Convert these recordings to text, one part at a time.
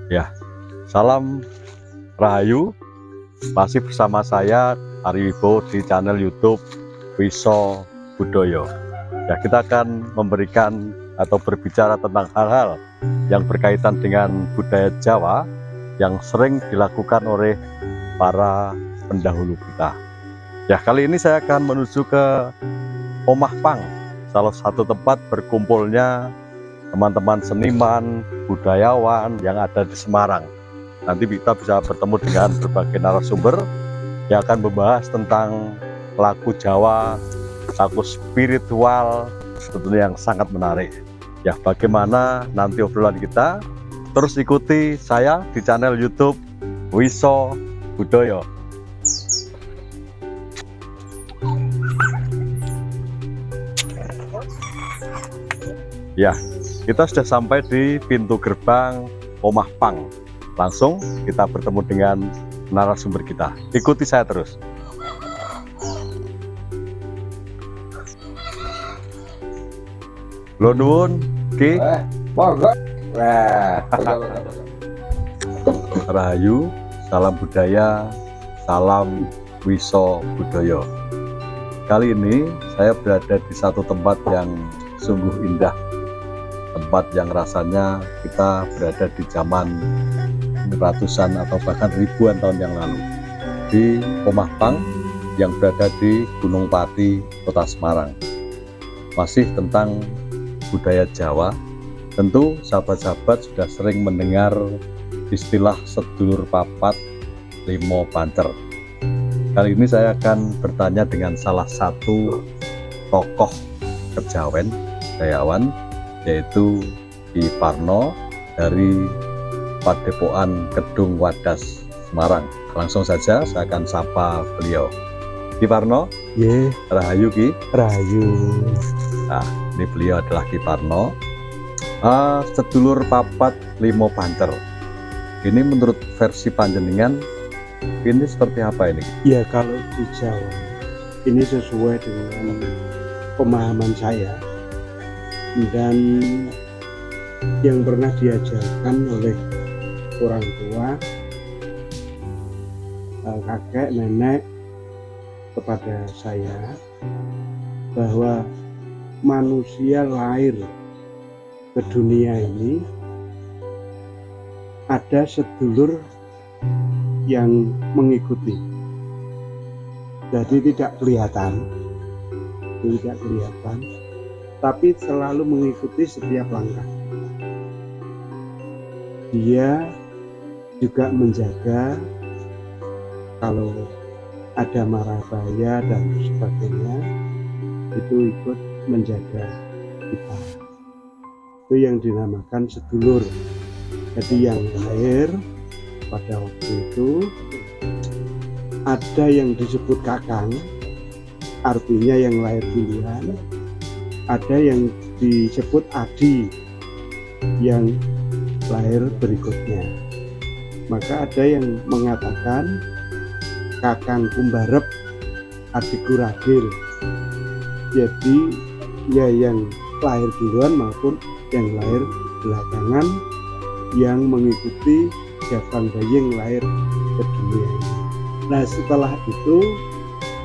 Ya, salam Rahayu, masih bersama saya Ari Wibowo di channel YouTube Wiso Budoyo. Ya, kita akan memberikan atau berbicara tentang hal-hal yang berkaitan dengan budaya Jawa yang sering dilakukan oleh para pendahulu kita. Ya, kali ini saya akan menuju ke Omah Pang, salah satu tempat berkumpulnya teman-teman seniman, budayawan yang ada di Semarang. Nanti kita bisa bertemu dengan berbagai narasumber yang akan membahas tentang laku Jawa, laku spiritual, sebetulnya yang sangat menarik. Ya, bagaimana nanti obrolan kita? Terus ikuti saya di channel YouTube Wiso Budoyo. Ya, kita sudah sampai di pintu gerbang Omah Pang. Langsung kita bertemu dengan narasumber kita. Ikuti saya terus. Lo nuwun, Ki. Monggo. Rahayu, salam budaya, salam Wiso Budoyo. Kali ini saya berada di satu tempat yang sungguh indah. Tempat yang rasanya kita berada di zaman ratusan atau bahkan ribuan tahun yang lalu, di Omah Pang yang berada di Gunung Pati, Kota Semarang. Masih tentang budaya Jawa. Tentu sahabat-sahabat sudah sering mendengar istilah sedulur papat limo banter. Kali ini saya akan bertanya dengan salah satu tokoh kejawen, budayawan, yaitu Ki Parno dari Padepokan Kedung Wadas, Semarang. Langsung saja saya akan sapa beliau. Ki Parno, Ye, Rahayu Ki. Rahayu. Nah, ini beliau adalah Ki Parno. Sedulur papat limo banter. Ini menurut versi panjenengan, ini seperti apa ini? Ya, kalau di Jawa ini sesuai dengan pemahaman saya dan yang pernah diajarkan oleh orang tua, kakek, nenek kepada saya, bahwa manusia lahir ke dunia ini ada sedulur yang mengikuti. Jadi tidak kelihatan, tapi selalu mengikuti setiap langkah. Dia juga menjaga kalau ada mara bahaya dan sebagainya, itu ikut menjaga kita. Itu yang dinamakan sedulur. Jadi yang lahir pada waktu itu ada yang disebut kakang, artinya yang lahir duluan. Ada yang disebut adi, yang lahir berikutnya. Maka ada yang mengatakan kakang kumbarep, adikku ragil. Jadi ya yang lahir duluan maupun yang lahir belakangan yang mengikuti jabang bayi yang lahir ke dunia. Nah, setelah itu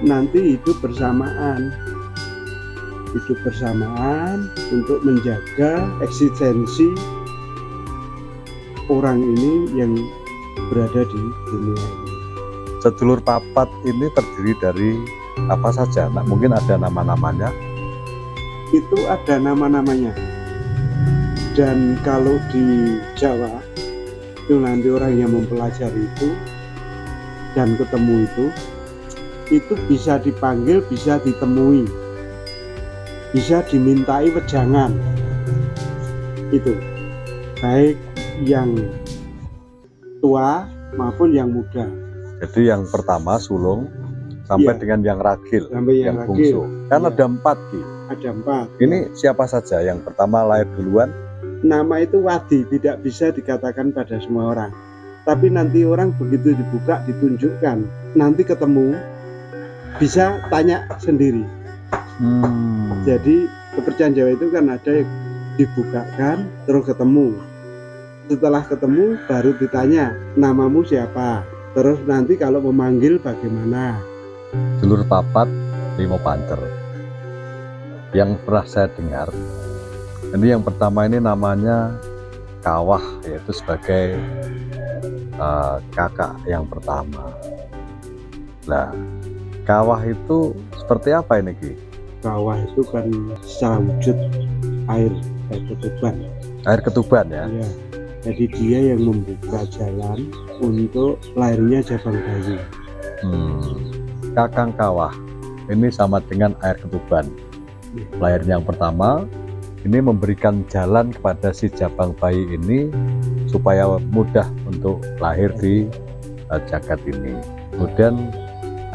nanti hidup bersamaan untuk menjaga eksistensi orang ini yang berada di dunia ini. Sedulur papat ini terdiri dari apa saja? Nah, mungkin ada nama-namanya. Itu ada nama-namanya. Dan kalau di Jawa itu nanti orang yang mempelajari itu dan ketemu itu bisa dipanggil, bisa ditemui, bisa dimintai wejangan. Itu baik yang tua maupun yang muda. Jadi yang pertama sulung sampai dengan yang ragil, sampai yang bungsu. Kan iya. ada 4 Ki. Ada 4. Ini siapa saja? Yang pertama lahir duluan. Nama itu wadi, tidak bisa dikatakan pada semua orang. Tapi nanti orang begitu dibuka, ditunjukkan, nanti ketemu, bisa tanya sendiri. Jadi kepercayaan Jawa itu kan ada yang dibukakan terus ketemu. Setelah ketemu baru ditanya namamu siapa, terus nanti kalau memanggil bagaimana. Dulur papat limo pancer. Yang pernah saya dengar, ini yang pertama ini namanya Kawah, yaitu sebagai kakak yang pertama. Nah, Kawah itu seperti apa ini Ki? Kawah itu kan secara wujud air ketuban. Air ketuban ya? Ya, jadi dia yang membuka jalan untuk lahirnya Jabang Bayi. Kakang Kawah ini sama dengan air ketuban. Lahirnya yang pertama ini memberikan jalan kepada si Jabang Bayi ini supaya mudah untuk lahir di jagat ini. Kemudian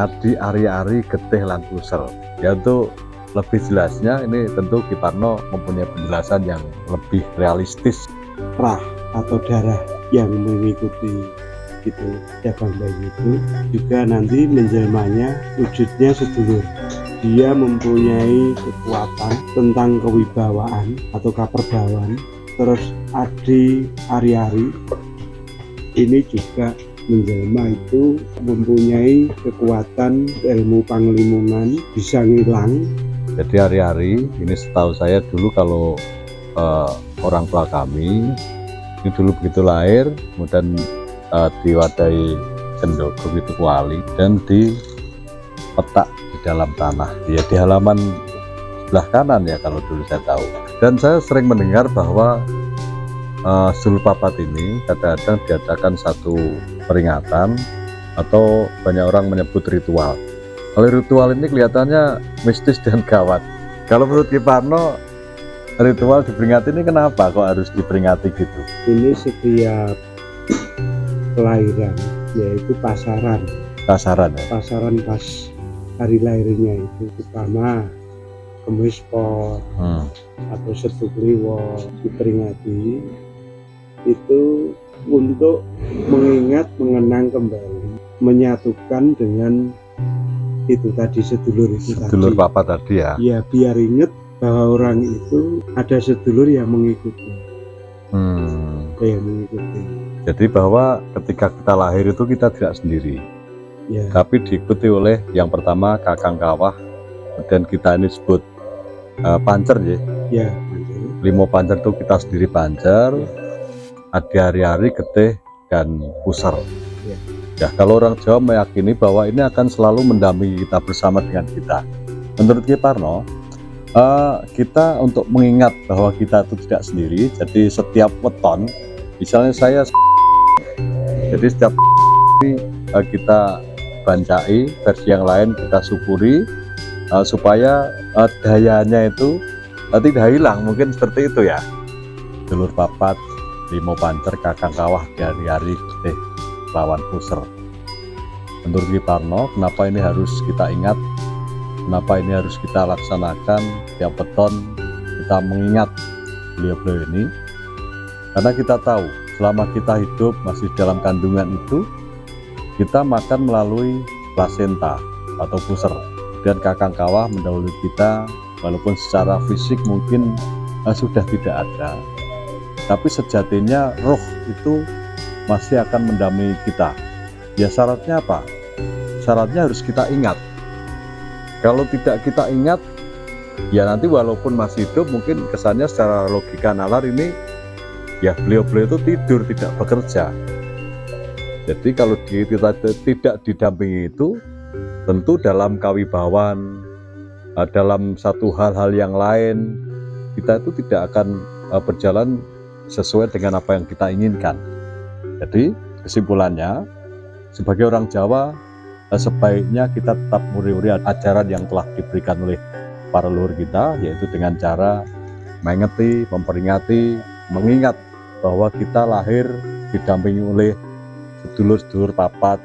Adi Ari-Ari Getih lan Kusel. Ya, untuk lebih jelasnya ini tentu Ki Parno mempunyai penjelasan yang lebih realistis. Rah atau darah yang mengikuti itu Jabang Bayi itu juga nanti menjelmanya wujudnya sedulur. Dia mempunyai kekuatan tentang kewibawaan atau kaperbawan. Terus Adi Ari-Ari ini juga menjelma itu mempunyai kekuatan ilmu panglimungan, bisa ngilang. Jadi Ari-Ari ini setahu saya dulu kalau orang tua kami ini dulu begitu lahir kemudian diwadahi cendogo gitu kuali dan dipetak di dalam tanah, ya di halaman sebelah kanan ya kalau dulu saya tahu. Dan saya sering mendengar bahwa Sul Papat ini kadang-kadang diadakan satu peringatan atau banyak orang menyebut ritual. Kalau ritual ini kelihatannya mistis dan gawat. Kalau menurut Ki Parno, ritual diperingati ini kenapa kok harus diperingati gitu? Ini setiap kelahiran, yaitu pasaran Pasaran ya? Pasaran pas hari lahirnya itu, pertama Kemis Pon atau Setu Kliwon diperingati itu untuk mengingat, mengenang kembali, menyatukan dengan itu tadi sedulur itu Sedulur tadi. Papat tadi ya? Ya, biar ingat bahwa orang itu ada sedulur yang mengikuti. Yang mengikuti. Jadi bahwa ketika kita lahir itu kita tidak sendiri, Ya, tapi diikuti oleh yang pertama Kakang Kawah, dan kita ini disebut pancer ya. ya. Limo pancer itu kita sendiri pancer, Adi Ari-Ari Getih dan Kusel. Ya, kalau orang Jawa meyakini bahwa ini akan selalu mendampingi kita bersama dengan kita. Menurut Ki Parno, kita untuk mengingat bahwa kita itu tidak sendiri. Jadi setiap weton, misalnya saya, jadi setiap ini kita bancai, versi yang lain kita syukuri supaya dayanya itu tidak hilang, mungkin seperti itu ya. Dulur Papat, Limo Pancer, Kakang Kawah, Ari-Ari Getih lawan Kusel. Menurut Ki Parno, kenapa ini harus kita ingat, kenapa ini harus kita laksanakan tiap weton, kita mengingat beliau-beliau ini, karena kita tahu selama kita hidup masih dalam kandungan itu, kita makan melalui plasenta atau pusar, dan Kakang Kawah mendahului kita, walaupun secara fisik mungkin sudah tidak ada, tapi sejatinya roh itu masih akan mendampingi kita. Ya, syaratnya apa? Syaratnya harus kita ingat. Kalau tidak kita ingat, ya nanti walaupun masih hidup mungkin kesannya secara logika nalar ini ya beliau-beliau itu tidur, tidak bekerja. Jadi kalau kita tidak didampingi itu, tentu dalam kawibawan, dalam satu hal-hal yang lain, kita itu tidak akan berjalan sesuai dengan apa yang kita inginkan. Jadi kesimpulannya, sebagai orang Jawa, sebaiknya kita tetap muri-muri ajaran yang telah diberikan oleh para leluhur kita, yaitu dengan cara mengingati, memperingati, mengingat bahwa kita lahir didampingi oleh sedulur-sedulur Papat,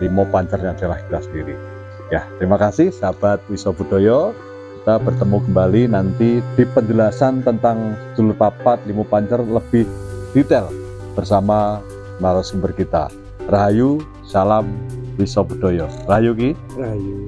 Limo Pancer yang adalah kita sendiri. Ya, terima kasih sahabat Wiso Budoyo. Kita bertemu kembali nanti di penjelasan tentang sedulur Papat, Limo Pancer lebih detail bersama narasumber kita. Rahayu, salam Wiso Budoyo. Rahayu Ki. Rahayu.